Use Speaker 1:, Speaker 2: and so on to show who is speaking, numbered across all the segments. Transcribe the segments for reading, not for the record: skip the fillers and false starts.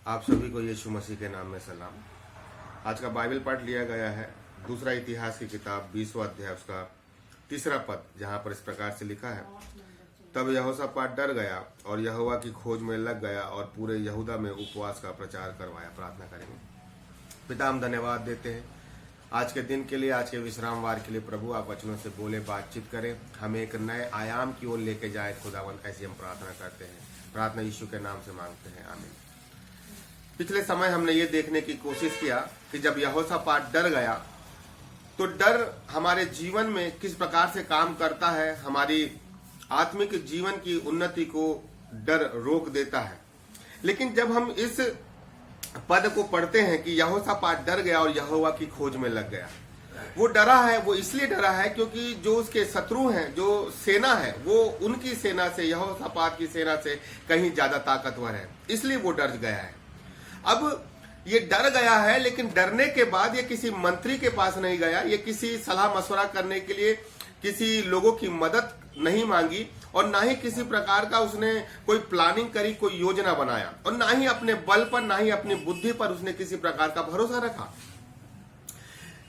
Speaker 1: आप सभी को यीशु मसीह के नाम में सलाम। आज का बाइबल पाठ लिया गया है दूसरा इतिहास की किताब 20वां अध्याय उसका 3रा पद, जहां पर इस प्रकार से लिखा है, तब यहोशापात डर गया और यहोवा की खोज में लग गया और पूरे यहूदा में उपवास का प्रचार करवाया। प्रार्थना करेंगे। पिता, हम धन्यवाद देते हैं आज के दिन के लिए, आज के विश्रामवार के लिए। प्रभु, आप वचनों से बोले, बातचीत करें, हमें एक नए आयाम की ओर लेके जाए खुदावन, ऐसी हम प्रार्थना करते हैं। प्रार्थना यीशु के नाम से मांगते हैं, आमीन। पिछले समय हमने ये देखने की कोशिश किया कि जब यहोशापात डर गया तो डर हमारे जीवन में किस प्रकार से काम करता है, हमारी आत्मिक जीवन की उन्नति को डर रोक देता है। लेकिन जब हम इस पद को पढ़ते हैं कि यहोशापात डर गया और यहोवा की खोज में लग गया, वो डरा है, वो इसलिए डरा है क्योंकि जो उसके शत्रु हैं, जो सेना है, वो उनकी सेना से, यहोशापात की सेना से कहीं ज्यादा ताकतवर है, इसलिए वो डर गया है। अब ये डर गया है, लेकिन डरने के बाद ये किसी मंत्री के पास नहीं गया, ये किसी सलाह मशवरा करने के लिए किसी लोगों की मदद नहीं मांगी और ना ही किसी प्रकार का उसने कोई प्लानिंग करी, कोई योजना बनाया, और ना ही अपने बल पर, ना ही अपनी बुद्धि पर उसने किसी प्रकार का भरोसा रखा।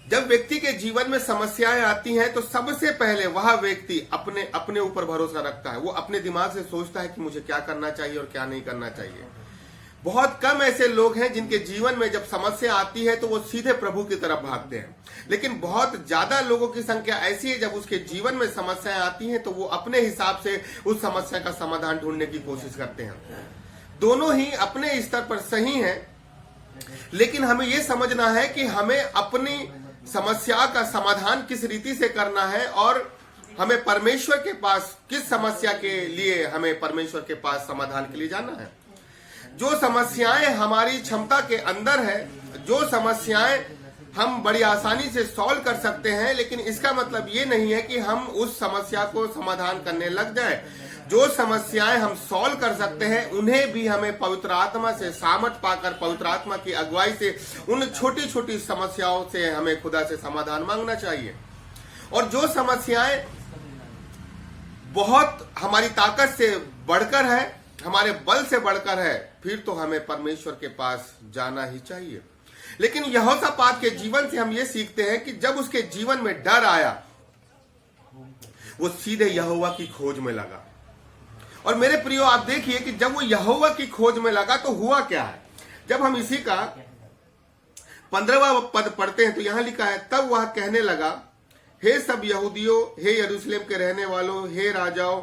Speaker 1: जब व्यक्ति के जीवन में समस्याएं आती हैं तो सबसे पहले वह व्यक्ति अपने ऊपर भरोसा रखता है। वो अपने दिमाग से सोचता है कि मुझे क्या करना चाहिए और क्या नहीं करना चाहिए। बहुत कम ऐसे लोग हैं जिनके जीवन में जब समस्या आती है तो वो सीधे प्रभु की तरफ भागते हैं, लेकिन बहुत ज्यादा लोगों की संख्या ऐसी है, जब उसके जीवन में समस्याएं आती हैं तो वो अपने हिसाब से उस समस्या का समाधान ढूंढने की कोशिश करते हैं। दोनों ही अपने स्तर पर सही हैं, लेकिन हमें यह समझना है कि हमें अपनी समस्या का समाधान किस रीति से करना है और हमें परमेश्वर के पास किस समस्या के लिए हमें परमेश्वर के पास समाधान के लिए जाना है। जो समस्याएं हमारी क्षमता के अंदर है, जो समस्याएं हम बड़ी आसानी से सॉल्व कर सकते हैं, लेकिन इसका मतलब ये नहीं है कि हम उस समस्या को समाधान करने लग जाएं। जो समस्याएं हम सॉल्व कर सकते हैं उन्हें भी हमें पवित्र आत्मा से सामर्थ पाकर, पवित्र आत्मा की अगुवाई से उन छोटी छोटी समस्याओं से हमें खुदा से समाधान मांगना चाहिए। और जो समस्याएं बहुत हमारी ताकत से बढ़कर है, हमारे बल से बढ़कर है, फिर तो हमें परमेश्वर के पास जाना ही चाहिए। लेकिन यहोशापात के जीवन से हम ये सीखते हैं कि जब उसके जीवन में डर आया, वो सीधे यहोवा की खोज में लगा। और मेरे प्रियो, आप देखिए कि जब वो यहोवा की खोज में लगा तो हुआ क्या है। जब हम इसी का 15वां पद पढ़ते हैं तो यहां लिखा है, तब वह कहने लगा, हे सब यहूदियों, हे यरूशलेम के रहने वालों, हे राजाओं,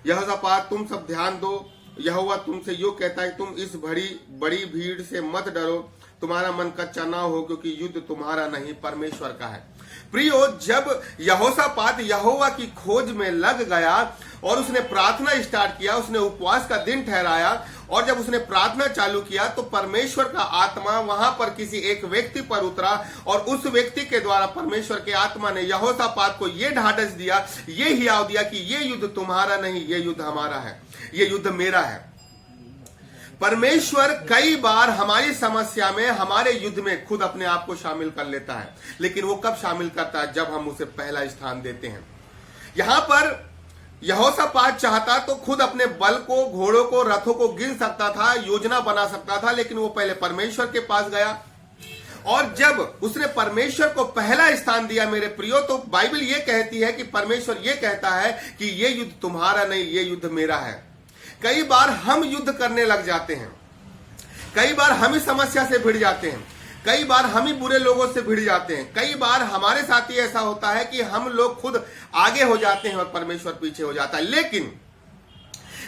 Speaker 1: यहोशापात तुम सब ध्यान दो, यहोवा तुमसे यो कहता है, तुम इस बड़ी भीड़ से मत डरो, तुम्हारा मन कच्चा ना हो, क्योंकि युद्ध तुम्हारा नहीं परमेश्वर का है। प्रियो, जब यहोशापात यहोवा की खोज में लग गया और उसने प्रार्थना स्टार्ट किया, उसने उपवास का दिन ठहराया, और जब उसने प्रार्थना चालू किया तो परमेश्वर का आत्मा वहां पर किसी एक व्यक्ति पर उतरा, और उस व्यक्ति के द्वारा परमेश्वर के आत्मा ने यहोशापात को यह ढाढ़स दिया, ये हियाव दिया कि ये युद्ध तुम्हारा नहीं, ये युद्ध हमारा है, ये युद्ध मेरा है। परमेश्वर कई बार हमारी समस्या में, हमारे युद्ध में खुद अपने आप को शामिल कर लेता है, लेकिन वो कब शामिल करता है? जब हम उसे पहला स्थान देते हैं। यहां पर यहोशापात चाहता तो खुद अपने बल को, घोड़ों को, रथों को गिन सकता था, योजना बना सकता था, लेकिन वो पहले परमेश्वर के पास गया। और जब उसने परमेश्वर को पहला स्थान दिया, मेरे प्रियो, तो बाइबल ये कहती है कि परमेश्वर ये कहता है कि ये युद्ध तुम्हारा नहीं, ये युद्ध मेरा है। कई बार हम युद्ध करने लग जाते हैं, कई बार हम ही समस्या से भिड़ जाते हैं, कई बार हम ही बुरे लोगों से भिड़ जाते हैं, कई बार हमारे साथ ही ऐसा होता है कि हम लोग खुद आगे हो जाते हैं और परमेश्वर पीछे हो जाता है।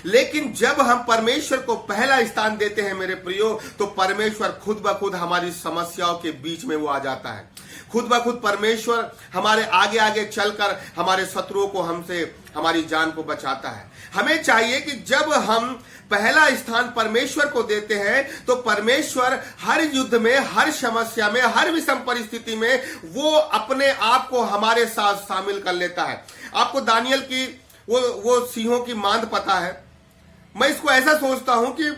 Speaker 1: लेकिन जब हम परमेश्वर को पहला स्थान देते हैं, मेरे प्रियो, तो परमेश्वर खुद ब खुद हमारी समस्याओं के बीच में वो आ जाता है। खुद ब खुद परमेश्वर हमारे आगे आगे चलकर हमारे शत्रुओं को, हमसे, हमारी जान को बचाता है। हमें चाहिए कि जब हम पहला स्थान परमेश्वर को देते हैं तो परमेश्वर हर युद्ध में, हर समस्या में, हर विषम परिस्थिति में वो अपने आप को हमारे साथ शामिल कर लेता है। आपको दानियल की वो सिंहों की मांद पता है। मैं इसको ऐसा सोचता हूं कि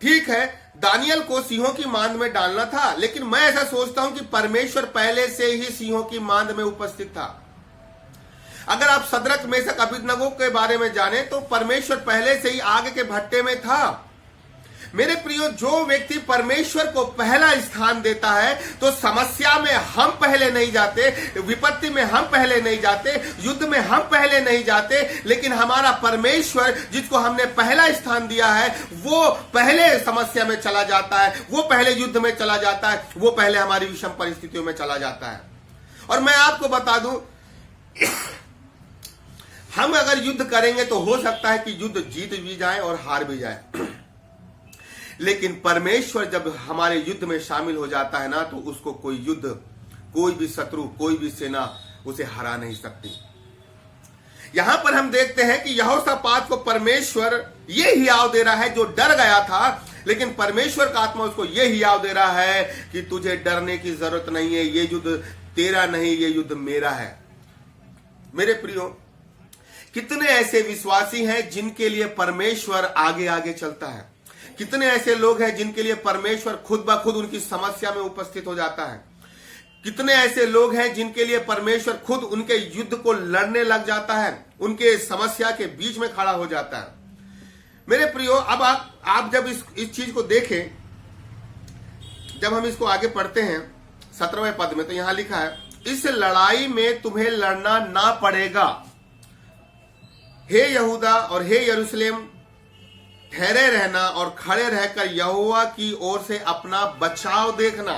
Speaker 1: ठीक है, दानियल को सिंहों की मांद में डालना था, लेकिन मैं ऐसा सोचता हूं कि परमेश्वर पहले से ही सिंहों की मांद में उपस्थित था। अगर आप सदरक मेशक अबेदनगो के बारे में जाने तो परमेश्वर पहले से ही आग के भट्टे में था। मेरे प्रियो, जो व्यक्ति परमेश्वर को पहला स्थान देता है तो समस्या में हम पहले नहीं जाते, विपत्ति में हम पहले नहीं जाते, युद्ध में हम पहले नहीं जाते, लेकिन हमारा परमेश्वर जिसको हमने पहला स्थान दिया है वो पहले समस्या में चला जाता है, वो पहले युद्ध में चला जाता है, वो पहले हमारी विषम परिस्थितियों में चला जाता है। और मैं आपको बता दूं, हम अगर युद्ध करेंगे तो हो सकता है कि युद्ध जीत भी जाए और हार भी जाए, लेकिन परमेश्वर जब हमारे युद्ध में शामिल हो जाता है ना, तो उसको कोई युद्ध, कोई भी शत्रु, कोई भी सेना उसे हरा नहीं सकती। यहां पर हम देखते हैं कि यहोशापात को परमेश्वर ये हियाव दे रहा है, जो डर गया था, लेकिन परमेश्वर का आत्मा उसको ये हियाव दे रहा है कि तुझे डरने की जरूरत नहीं है, ये युद्ध तेरा नहीं, ये युद्ध मेरा है। मेरे प्रियो, कितने ऐसे विश्वासी हैं जिनके लिए परमेश्वर आगे आगे चलता है, कितने ऐसे लोग हैं जिनके लिए परमेश्वर खुद ब खुद उनकी समस्या में उपस्थित हो जाता है, कितने ऐसे लोग हैं जिनके लिए परमेश्वर खुद उनके युद्ध को लड़ने लग जाता है, उनके समस्या के बीच में खड़ा हो जाता है। मेरे प्रियो, अब आप जब इस चीज को देखें, जब हम इसको आगे पढ़ते हैं 17वें पद में, तो यहां लिखा है, इस लड़ाई में तुम्हें लड़ना ना पड़ेगा, हे यहूदा और हे यरूशलेम, ठहरे रहना और खड़े रहकर यहोवा की ओर से अपना बचाव देखना।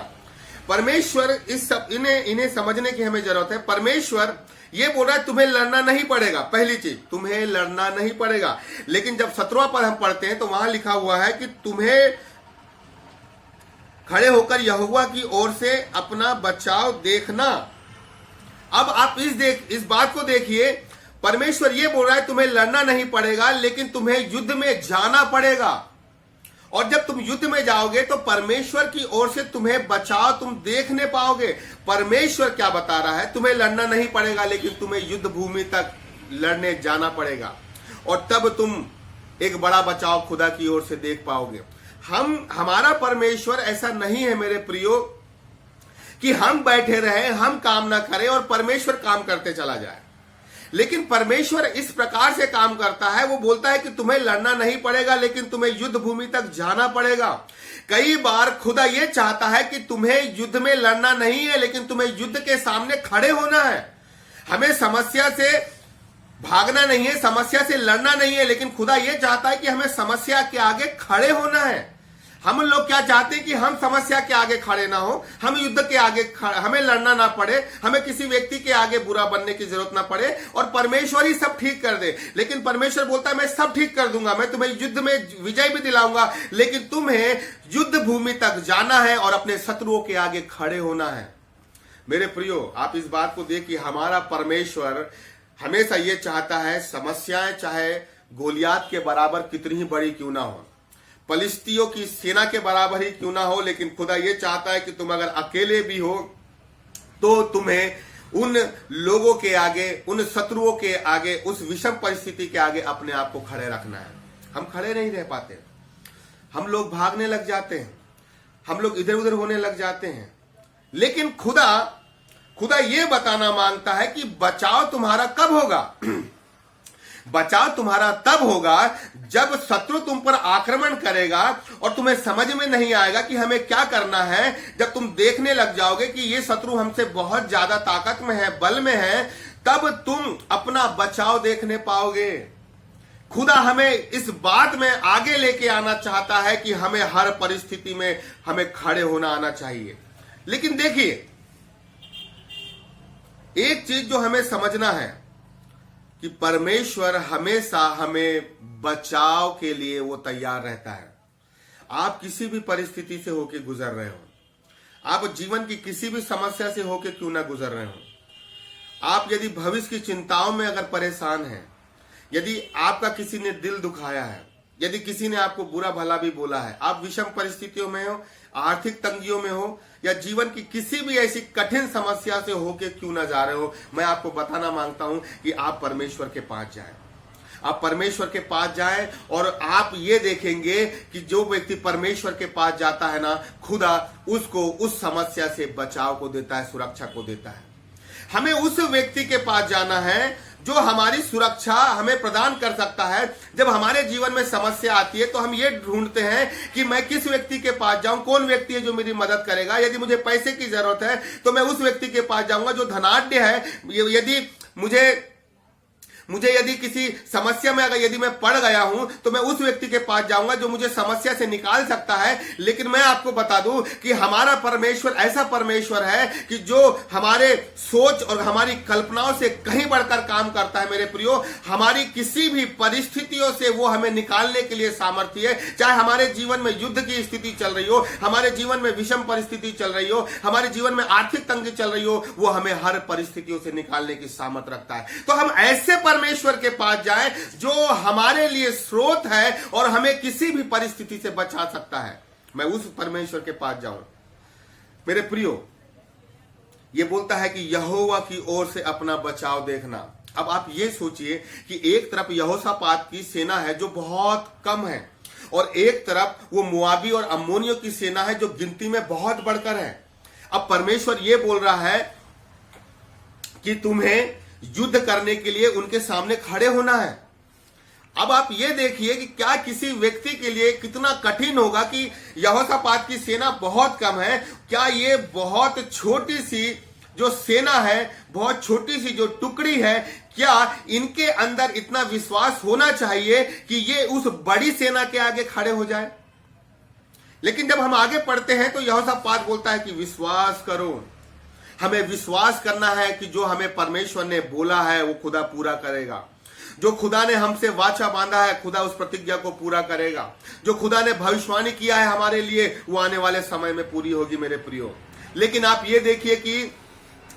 Speaker 1: परमेश्वर इस सब इन्हें समझने की हमें जरूरत है। परमेश्वर ये बोल रहा है तुम्हें लड़ना नहीं पड़ेगा, पहली चीज तुम्हें लड़ना नहीं पड़ेगा। लेकिन जब 17वां पद हम पढ़ते हैं तो वहां लिखा हुआ है कि तुम्हें खड़े होकर यहोवा की ओर से अपना बचाव देखना। अब आप इस बात को देखिए, परमेश्वर ये बोल रहा है तुम्हें लड़ना नहीं पड़ेगा, लेकिन तुम्हें युद्ध में जाना पड़ेगा। और जब तुम युद्ध में जाओगे तो परमेश्वर की ओर से तुम्हें बचाव तुम देखने पाओगे। परमेश्वर क्या बता रहा है, तुम्हें लड़ना नहीं पड़ेगा, लेकिन तुम्हें युद्ध भूमि तक लड़ने जाना पड़ेगा, और तब तुम एक बड़ा बचाव खुदा की ओर से देख पाओगे। हमारा परमेश्वर ऐसा नहीं है मेरे प्रियो कि हम बैठे रहे, हम काम ना करें और परमेश्वर काम करते चला जाए। लेकिन परमेश्वर इस प्रकार से काम करता है, वो बोलता है कि तुम्हें लड़ना नहीं पड़ेगा, लेकिन तुम्हें युद्ध भूमि तक जाना पड़ेगा। कई बार खुदा ये चाहता है कि तुम्हें युद्ध में लड़ना नहीं है, लेकिन तुम्हें युद्ध के सामने खड़े होना है। हमें समस्या से भागना नहीं है, समस्या से लड़ना नहीं है, लेकिन खुदा ये चाहता है कि हमें समस्या के आगे खड़े होना है। हम लोग क्या चाहते हैं कि हम समस्या के आगे खड़े ना हो, हम युद्ध के आगे हमें लड़ना ना पड़े, हमें किसी व्यक्ति के आगे बुरा बनने की जरूरत ना पड़े, और परमेश्वर ही सब ठीक कर दे। लेकिन परमेश्वर बोलता है मैं सब ठीक कर दूंगा, मैं तुम्हें युद्ध में विजय भी दिलाऊंगा, लेकिन तुम्हें युद्ध भूमि तक जाना है और अपने शत्रुओं के आगे खड़े होना है। मेरे प्रियो, आप इस बात को देखिए, हमारा परमेश्वर हमेशा ये चाहता है, समस्याएं चाहे गोलियात के बराबर कितनी ही बड़ी क्यों ना हो, फलिस्तियों की सेना के बराबर ही क्यों ना हो, लेकिन खुदा ये चाहता है कि तुम अगर अकेले भी हो तो तुम्हें उन लोगों के आगे, उन शत्रुओं के आगे, उस विषम परिस्थिति के आगे अपने आप को खड़े रखना है। हम खड़े नहीं रह पाते, हम लोग भागने लग जाते हैं, हम लोग इधर उधर होने लग जाते हैं। लेकिन खुदा ये बताना मांगता है कि बचाव तुम्हारा कब होगा? बचाव तुम्हारा तब होगा जब शत्रु तुम पर आक्रमण करेगा और तुम्हें समझ में नहीं आएगा कि हमें क्या करना है। जब तुम देखने लग जाओगे कि ये शत्रु हमसे बहुत ज्यादा ताकत में है, बल में है, तब तुम अपना बचाव देखने पाओगे। खुदा हमें इस बात में आगे लेके आना चाहता है कि हमें हर परिस्थिति में हमें खड़े होना आना चाहिए। लेकिन देखिए, एक चीज जो हमें समझना है कि परमेश्वर हमेशा हमें बचाव के लिए वो तैयार रहता है। आप किसी भी परिस्थिति से होके गुजर रहे हो, आप जीवन की किसी भी समस्या से होके क्यों ना गुजर रहे हो, आप यदि भविष्य की चिंताओं में अगर परेशान हैं, यदि आपका किसी ने दिल दुखाया है, यदि किसी ने आपको बुरा भला भी बोला है, आप विषम परिस्थितियों में हो, आर्थिक तंगियों में हो, या जीवन की किसी भी ऐसी कठिन समस्या से होके क्यों ना जा रहे हो, मैं आपको बताना मांगता हूं कि आप परमेश्वर के पास जाएं। आप परमेश्वर के पास जाएं और आप ये देखेंगे कि जो व्यक्ति परमेश्वर के पास जाता है ना, खुदा उसको उस समस्या से बचाव को देता है, सुरक्षा को देता है। हमें उस व्यक्ति के पास जाना है जो हमारी सुरक्षा हमें प्रदान कर सकता है। जब हमारे जीवन में समस्या आती है तो हम ये ढूंढते हैं कि मैं किस व्यक्ति के पास जाऊं, कौन व्यक्ति है जो मेरी मदद करेगा। यदि मुझे पैसे की जरूरत है तो मैं उस व्यक्ति के पास जाऊंगा जो धनाढ्य है। यदि मुझे यदि किसी समस्या में यदि मैं पड़ गया हूं तो मैं उस व्यक्ति के पास जाऊंगा जो मुझे समस्या से निकाल सकता है। लेकिन मैं आपको बता दूं कि हमारा परमेश्वर ऐसा परमेश्वर है कि जो हमारे सोच और हमारी कल्पनाओं से कहीं बढ़कर काम करता है। मेरे प्रियो, हमारी किसी भी परिस्थितियों से वो हमें निकालने के लिए सामर्थ्य है। चाहे हमारे जीवन में युद्ध की स्थिति चल रही हो, हमारे जीवन में विषम परिस्थिति चल रही हो, हमारे जीवन में आर्थिक तंगी चल रही हो, वो हमें हर परिस्थितियों से निकालने की सामर्थ्य रखता है। तो हम ऐसे परमेश्वर के पास जाएं जो हमारे लिए स्रोत है और हमें किसी भी परिस्थिति से बचा सकता है। मैं उस परमेश्वर के पास जाऊं। मेरे प्रियो, यह बोलता है कि यहोवा की ओर से अपना बचाव देखना। अब आप ये सोचिए कि एक तरफ यहोशापात की सेना है जो बहुत कम है और एक तरफ वो मोआबी और अम्मोनियों की सेना है जो गिनती में बहुत बढ़कर है। अब परमेश्वर ये बोल रहा है कि तुम्हें युद्ध करने के लिए उनके सामने खड़े होना है। अब आप ये देखिए कि क्या किसी व्यक्ति के लिए कितना कठिन होगा कि यहोशापात की सेना बहुत कम है। क्या ये बहुत छोटी सी जो सेना है, बहुत छोटी सी जो टुकड़ी है, क्या इनके अंदर इतना विश्वास होना चाहिए कि ये उस बड़ी सेना के आगे खड़े हो जाए? लेकिन जब हम आगे पढ़ते हैं तो यहोशापात बोलता है कि विश्वास करो। हमें विश्वास करना है कि जो हमें परमेश्वर ने बोला है वो खुदा पूरा करेगा। जो खुदा ने हमसे वाचा बांधा है, खुदा उस प्रतिज्ञा को पूरा करेगा। जो खुदा ने भविष्यवाणी किया है हमारे लिए, वो आने वाले समय में पूरी होगी। मेरे प्रियो, लेकिन आप ये देखिए कि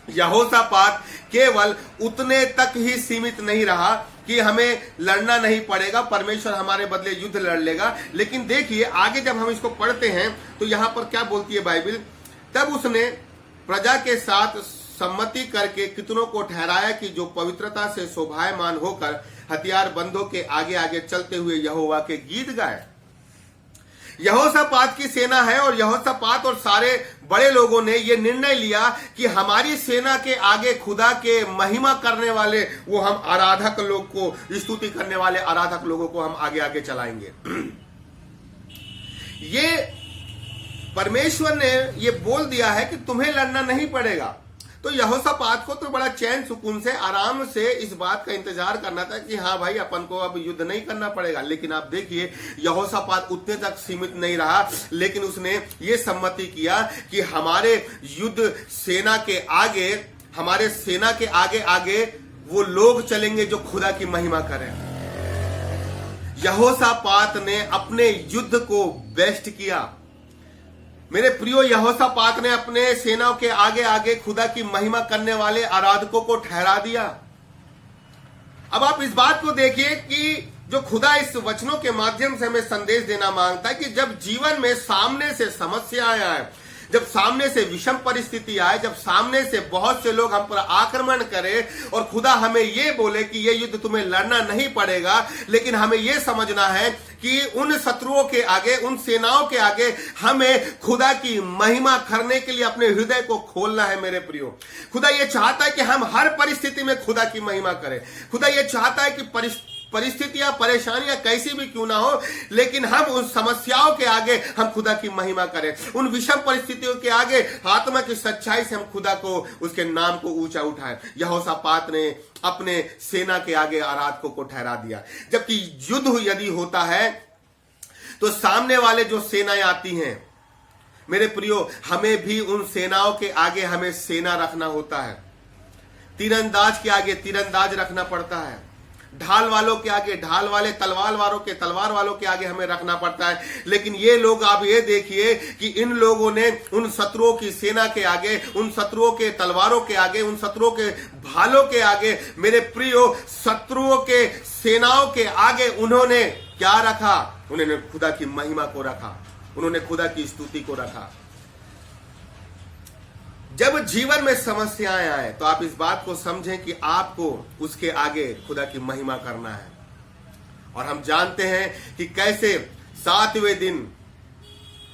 Speaker 1: यहोशापात केवल उतने तक ही सीमित नहीं रहा कि हमें लड़ना नहीं पड़ेगा, परमेश्वर हमारे बदले युद्ध लड़ लेगा। लेकिन देखिए आगे जब हम इसको पढ़ते हैं तो यहां पर क्या बोलती है बाइबिल? तब उसने प्रजा के साथ सम्मति करके कितनों को ठहराया कि जो पवित्रता से शोभायमान होकर हथियारबंदों के आगे आगे चलते हुए यहोवा के गीत गाए। यहोशापात की सेना है और यहोशापात और सारे बड़े लोगों ने यह निर्णय लिया कि हमारी सेना के आगे खुदा के महिमा करने वाले, वो हम आराधक लोग को, स्तुति करने वाले आराधक लोगों को हम आगे आगे चलाएंगे। ये परमेश्वर ने ये बोल दिया है कि तुम्हें लड़ना नहीं पड़ेगा। तो यहोशापात को तो बड़ा चैन सुकून से आराम से इस बात का इंतजार करना था कि हाँ भाई, अपन को अब युद्ध नहीं करना पड़ेगा। लेकिन आप देखिए यहोशापात उतने तक सीमित नहीं रहा, लेकिन उसने ये सम्मति किया कि हमारे युद्ध सेना के आगे, हमारे सेना के आगे आगे वो लोग चलेंगे जो खुदा की महिमा करें। यहोशापात ने अपने युद्ध को बेस्ट किया। मेरे प्रियो, यहोशापात ने अपने सेनाओं के आगे आगे खुदा की महिमा करने वाले आराधकों को ठहरा दिया। अब आप इस बात को देखिए कि जो खुदा इस वचनों के माध्यम से हमें संदेश देना मांगता है कि जब जीवन में सामने से समस्याएं आए, जब सामने से विषम परिस्थिति आए, जब सामने से बहुत से लोग हम पर आक्रमण करें और खुदा हमें ये बोले कि ये युद्ध तुम्हें लड़ना नहीं पड़ेगा, लेकिन हमें ये समझना है कि उन शत्रुओं के आगे, उन सेनाओं के आगे हमें खुदा की महिमा करने के लिए अपने हृदय को खोलना है। मेरे प्रियो, खुदा ये चाहता है कि हम हर परिस्थिति में खुदा की महिमा करें। खुदा ये चाहता है कि परिस्थितियां, परेशानियां कैसी भी क्यों ना हो, लेकिन हम उन समस्याओं के आगे हम खुदा की महिमा करें। उन विषम परिस्थितियों के आगे आत्मा की सच्चाई से हम खुदा को, उसके नाम को ऊंचा उठाएं। यहोशापात ने अपने सेना के आगे आराधकों को ठहरा दिया। जबकि युद्ध यदि होता है तो सामने वाले जो सेनाएं आती हैं, मेरे प्रियो, हमें भी उन सेनाओं के आगे हमें सेना रखना होता है। तीरंदाज के आगे तीरंदाज रखना पड़ता है। ढाल वालों के आगे ढाल वाले, तलवार वालों के आगे हमें रखना पड़ता है। लेकिन ये लोग, आप ये देखिए कि इन लोगों ने उन शत्रुओं की सेना के आगे, उन शत्रुओं के तलवारों के आगे, उन शत्रुओं के भालों के आगे, मेरे प्रियो, शत्रुओं के सेनाओं के आगे उन्होंने क्या रखा? उन्होंने खुदा की महिमा को रखा, उन्होंने खुदा की स्तुति को रखा। जब जीवन में समस्याएं आए तो आप इस बात को समझें कि आपको उसके आगे खुदा की महिमा करना है। और हम जानते हैं कि कैसे 7वें दिन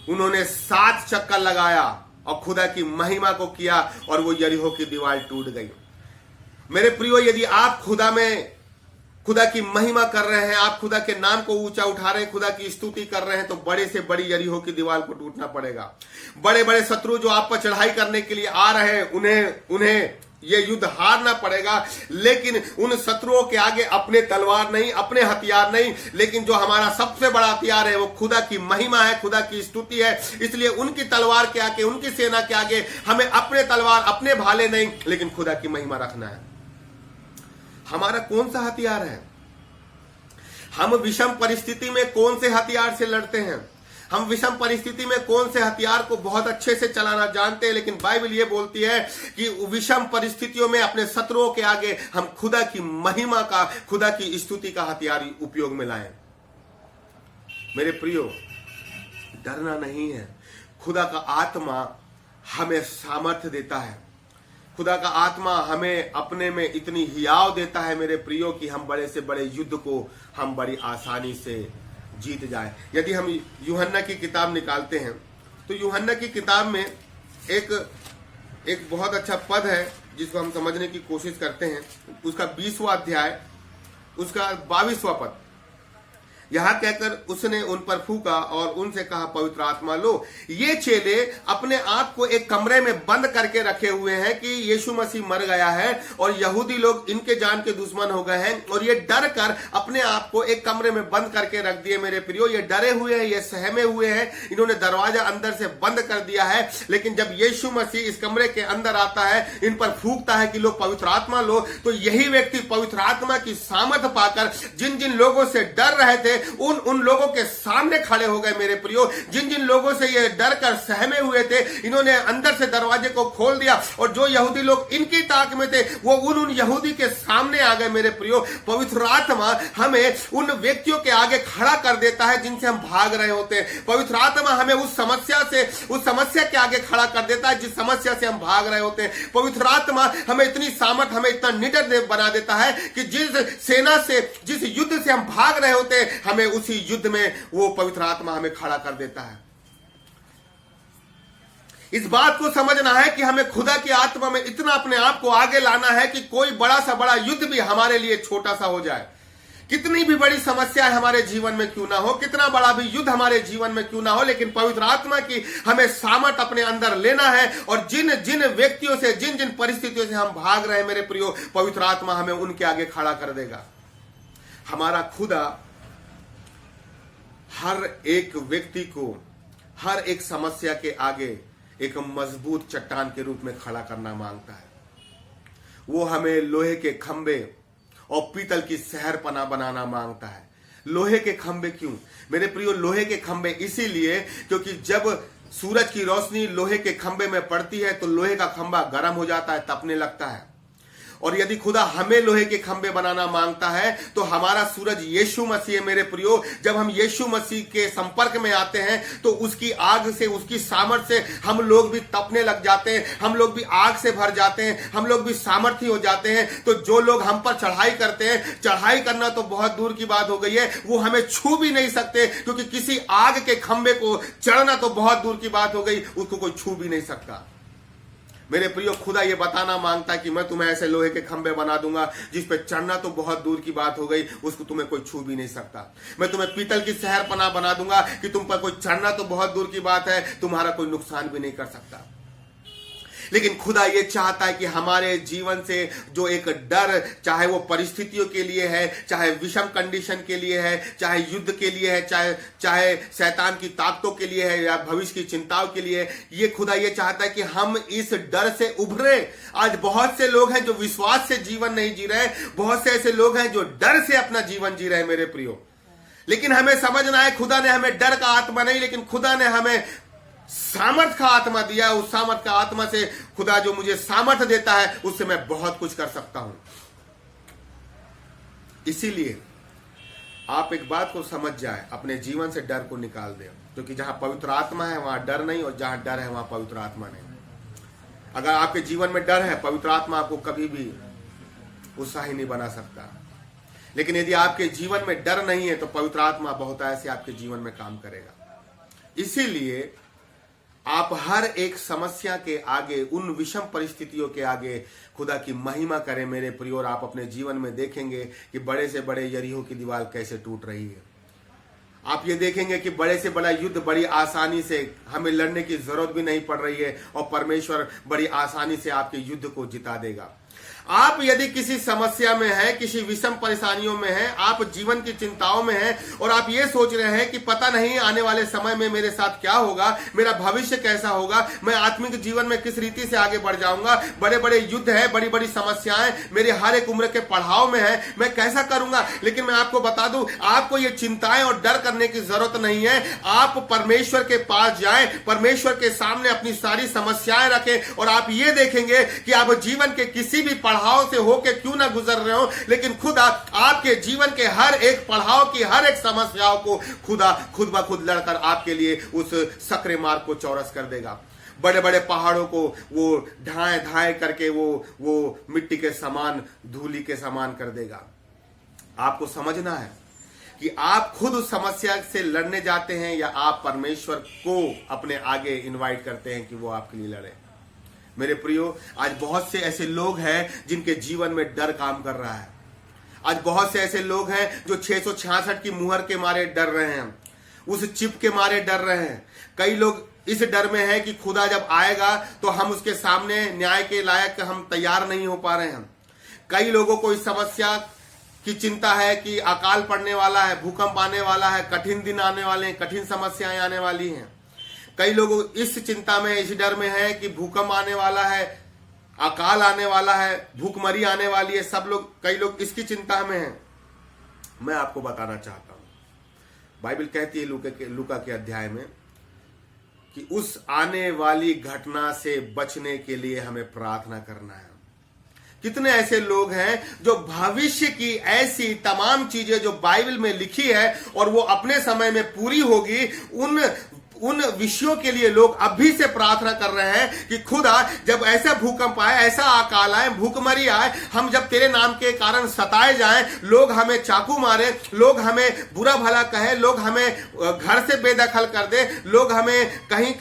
Speaker 1: उन्होंने 7 चक्कर लगाया और खुदा की महिमा को किया और वो यरीहो की दीवार टूट गई। मेरे प्रियो, यदि आप खुदा की महिमा कर रहे हैं, आप खुदा के नाम को ऊंचा उठा रहे हैं, खुदा की स्तुति कर रहे हैं, तो बड़े से बड़ी यरीहो की दीवार को टूटना पड़ेगा। बड़े बड़े शत्रु जो आप पर चढ़ाई करने के लिए आ रहे हैं, उन्हें ये युद्ध हारना पड़ेगा। लेकिन उन शत्रुओं के आगे अपने तलवार नहीं, अपने हथियार नहीं, लेकिन जो हमारा सबसे बड़ा हथियार है वो खुदा की महिमा है, खुदा की स्तुति है। इसलिए उनकी तलवार के आगे, उनकी सेना के आगे हमें अपने तलवार, अपने भाले नहीं, लेकिन खुदा की महिमा रखना है। हमारा कौन सा हथियार है? हम विषम परिस्थिति में कौन से हथियार से लड़ते हैं? हम विषम परिस्थिति में कौन से हथियार को बहुत अच्छे से चलाना जानते हैं, लेकिन बाइबल ये बोलती है कि विषम परिस्थितियों में अपने शत्रुओं के आगे हम खुदा की महिमा का, खुदा की स्तुति का हथियार उपयोग में लाएं। मेरे प्रियो, डरना नहीं है। खुदा का आत्मा हमें सामर्थ्य देता है। खुदा का आत्मा हमें अपने में इतनी हियाव देता है मेरे प्रियो कि हम बड़े से बड़े युद्ध को हम बड़ी आसानी से जीत जाए। यदि हम यूहन्ना की किताब निकालते हैं तो यूहन्ना की किताब में एक बहुत अच्छा पद है जिसको हम समझने की कोशिश करते हैं। उसका 20वां अध्याय, उसका 22वां पद। यहां कहकर उसने उन पर फूका और उनसे कहा, पवित्र आत्मा लो। ये चेले अपने आप को एक कमरे में बंद करके रखे हुए हैं कि यीशु मसीह मर गया है और यहूदी लोग इनके जान के दुश्मन हो गए हैं, और ये डर कर अपने आप को एक कमरे में बंद करके रख दिए। मेरे प्रियो, ये डरे हुए हैं, ये सहमे हुए हैं, इन्होंने दरवाजा अंदर से बंद कर दिया है। लेकिन जब यीशु मसीह इस कमरे के अंदर आता है, इन पर फूकता है कि लो पवित्र आत्मा लो, तो यही व्यक्ति पवित्र आत्मा की सामर्थ पाकर जिन जिन लोगों से डर रहे थे उन लोगों के सामने खड़े हो गए। मेरे प्रियो, जिन जिन लोगों से ये डर कर सहमे हुए थे, इन्होंने अंदर से दरवाजे को खोल दिया, और जो यहूदी लोग इनकी ताक में थे वो उन यहूदी के सामने आ गए। मेरे प्रियो, पवित्र आत्मा हमें उन व्यक्तियों के आगे खड़ा कर देता है जिनसे हम भाग रहे होते हैं। पवित्र आत्मा हमें उस समस्या के आगे खड़ा कर देता है जिस समस्या से हम भाग रहे होते हैं। पवित्र आत्मा हमें इतनी सामर्थ, हमें इतना निडर बना देता है कि जिस सेना से, जिस युद्ध से हम भाग रहे होते हैं, हमें उसी युद्ध में वो पवित्र आत्मा हमें खड़ा कर देता है। इस बात को समझना है कि हमें खुदा की आत्मा में इतना अपने आप को आगे लाना है कि कोई बड़ा सा बड़ा युद्ध भी हमारे लिए छोटा सा हो जाए। कितनी भी बड़ी समस्याएं हमारे जीवन में क्यों ना हो, कितना बड़ा भी युद्ध हमारे जीवन में क्यों ना हो, लेकिन पवित्र आत्मा की हमें सामर्थ अपने अंदर लेना है। और जिन जिन व्यक्तियों से, जिन जिन परिस्थितियों से हम भाग रहे हैं मेरे प्रियो, पवित्र आत्मा हमें उनके आगे खड़ा कर देगा। हमारा खुदा हर एक व्यक्ति को हर एक समस्या के आगे एक मजबूत चट्टान के रूप में खड़ा करना मांगता है। वो हमें लोहे के खंबे और पीतल की शहरपनाह बनाना मांगता है। लोहे के खंबे क्यों मेरे प्रियो? लोहे के खंबे इसीलिए क्योंकि जब सूरज की रोशनी लोहे के खंबे में पड़ती है तो लोहे का खंबा गर्म हो जाता है, तपने लगता है। और यदि खुदा हमें लोहे के खंबे बनाना मांगता है तो हमारा सूरज यीशु मसीह है मेरे प्रियो। जब हम यीशु मसीह के संपर्क में आते हैं तो उसकी आग से, उसकी सामर्थ से हम लोग भी तपने लग जाते हैं, हम लोग भी आग से भर जाते हैं, हम लोग भी सामर्थी हो जाते हैं। तो जो लोग हम पर चढ़ाई करते हैं, चढ़ाई करना तो बहुत दूर की बात हो गई है, वो हमें छू भी नहीं सकते, क्योंकि किसी आग के खंबे को चढ़ना तो बहुत दूर की बात हो गई, उसको कोई छू भी नहीं सकता। मेरे प्रियो, खुदा ये बताना मांगता है कि मैं तुम्हें ऐसे लोहे के खंबे बना दूंगा जिस पे चढ़ना तो बहुत दूर की बात हो गई, उसको तुम्हें कोई छू भी नहीं सकता। मैं तुम्हें पीतल की शहरपनाह बना दूंगा कि तुम पर कोई चढ़ना तो बहुत दूर की बात है, तुम्हारा कोई नुकसान भी नहीं कर सकता। लेकिन खुदा ये चाहता है कि हमारे जीवन से जो एक डर, चाहे वो परिस्थितियों के लिए है, चाहे विषम कंडीशन के लिए है, चाहे युद्ध के लिए है, चाहे शैतान की ताकतों के लिए है या भविष्य की चिंताओं के लिए, ये खुदा ये चाहता है कि हम इस डर से उभरे। आज बहुत से लोग हैं जो विश्वास से जीवन नहीं जी रहे, बहुत से ऐसे लोग हैं जो डर से अपना जीवन जी रहे हैं मेरे प्रियो। लेकिन हमें समझना है, खुदा ने हमें डर का आत्मा नहीं, लेकिन खुदा ने हमें सामर्थ का आत्मा दिया। उस सामर्थ का आत्मा से, खुदा जो मुझे सामर्थ देता है, उससे मैं बहुत कुछ कर सकता हूं। इसीलिए आप एक बात को समझ जाए, अपने जीवन से डर को निकाल दे, क्योंकि जहां पवित्र आत्मा है वहां डर नहीं, और जहां डर है वहां पवित्र आत्मा नहीं। अगर आपके जीवन में डर है, पवित्र आत्मा आपको कभी भी उत्साही नहीं बना सकता। लेकिन यदि आपके जीवन में डर नहीं है तो पवित्र आत्मा बहुत ऐसे आपके जीवन में काम करेगा। इसीलिए आप हर एक समस्या के आगे, उन विषम परिस्थितियों के आगे खुदा की महिमा करें मेरे प्रिय। और आप अपने जीवन में देखेंगे कि बड़े से बड़े यरीहो की दीवार कैसे टूट रही है। आप ये देखेंगे कि बड़े से बड़ा युद्ध बड़ी आसानी से, हमें लड़ने की जरूरत भी नहीं पड़ रही है और परमेश्वर बड़ी आसानी से आपके युद्ध को जिता देगा। आप यदि किसी समस्या में हैं, किसी विषम परेशानियों में हैं, आप जीवन की चिंताओं में हैं और आप ये सोच रहे हैं कि पता नहीं आने वाले समय में मेरे साथ क्या होगा, मेरा भविष्य कैसा होगा, मैं आत्मिक जीवन में किस रीति से आगे बढ़ जाऊंगा, बड़े बड़े युद्ध है, बड़ी बड़ी समस्याएं मेरे हर एक उम्र के पड़ाव में है, मैं कैसा करूंगा। लेकिन मैं आपको बता दूं, आपको ये चिंताएं और डर करने की जरूरत नहीं है। आप परमेश्वर के पास जाएं, परमेश्वर के सामने अपनी सारी समस्याएं रखें और आप ये देखेंगे कि आप जीवन के किसी भी पड़ाव से होके क्यों ना गुजर रहे हो, लेकिन खुदा आपके जीवन के हर एक पड़ाव की, हर एक समस्याओं को खुदा खुद ब खुद लड़कर आपके लिए उस सकरे मार्ग को चौरस कर देगा। बड़े बड़े पहाड़ों को वो ढाए ढाए करके वो मिट्टी के समान, धूली के समान कर देगा। आपको समझना है कि आप खुद उस समस्या से लड़ने जाते हैं या आप परमेश्वर को अपने आगे इनवाइट करते हैं कि वो आपके लिए लड़े। मेरे प्रियो, आज बहुत से ऐसे लोग हैं जिनके जीवन में डर काम कर रहा है। आज बहुत से ऐसे लोग हैं जो 666 की मुहर के मारे डर रहे हैं, उस चिप के मारे डर रहे हैं। कई लोग इस डर में है कि खुदा जब आएगा तो हम उसके सामने न्याय के लायक हम तैयार नहीं हो पा रहे हैं। कई लोगों को इस समस्या की चिंता है कि अकाल पड़ने वाला है, भूकंप आने वाला है, कठिन दिन आने वाले हैं, कठिन समस्याएं आने वाली हैं। कई लोग इस चिंता में, इस डर में है कि भूकंप आने वाला है, अकाल आने वाला है, भूखमरी आने वाली है। कई लोग इसकी चिंता में हैं। मैं आपको बताना चाहता हूं, बाइबल कहती है लूका के अध्याय में कि उस आने वाली घटना से बचने के लिए हमें प्रार्थना करना है। कितने ऐसे लोग हैं जो भविष्य की ऐसी तमाम चीजें जो बाइबल में लिखी है और वो अपने समय में पूरी होगी, उन विषयों के लिए लोग अभी से प्रार्थना कर रहे हैं कि खुदा जब ऐसा भूकंप आए, ऐसा अकाल आए, भूखमरी आए, हम जब तेरे नाम के कारण सताए जाएं, लोग हमें चाकू मारे, लोग हमें बुरा भला कहे, लोग हमें घर से बेदखल कर दे, लोग हमें कहीं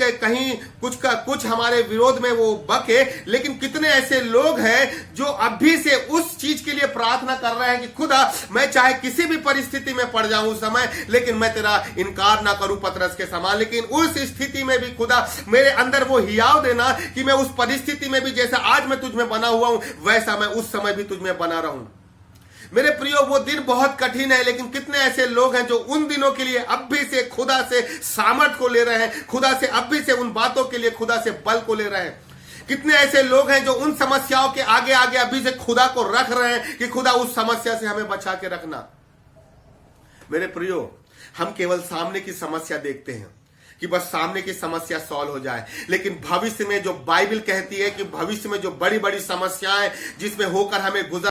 Speaker 1: कुछ हमारे विरोध में वो बके। लेकिन कितने ऐसे लोग हैं जो अभी से उस चीज के लिए प्रार्थना कर रहे हैं कि खुदा मैं चाहे किसी भी परिस्थिति में पड़ जाऊं उस समय, लेकिन मैं तेरा इनकार ना करूं पतरस के समान। लेकिन उस स्थिति में भी खुदा मेरे अंदर वो हियाव देना कि मैं उस परिस्थिति में भी जैसा आज मैं तुझ में बना हुआ हूं, वैसा मैं उस समय भी तुझ में बना रहूं। मेरे प्रियो, वो दिन बहुत कठिन है, लेकिन कितने ऐसे लोग हैं जो उन दिनों के लिए अब भी से खुदा से सामर्थ को ले रहे हैं, खुदा से अब भी से उन बातों के लिए खुदा से बल को ले रहे हैं। कितने ऐसे लोग हैं जो उन समस्याओं के आगे आगे अभी से खुदा को रख रहे हैं कि खुदा उस समस्या से हमें बचा के रखना। मेरे प्रियो, हम केवल सामने की समस्या देखते हैं कि बस सामने की समस्या सॉल्व हो जाए, लेकिन भविष्य में जो बाइबल कहती है कि भविष्य में जो बड़ी बड़ी समस्याएं जिसमें होकर हमें गुजर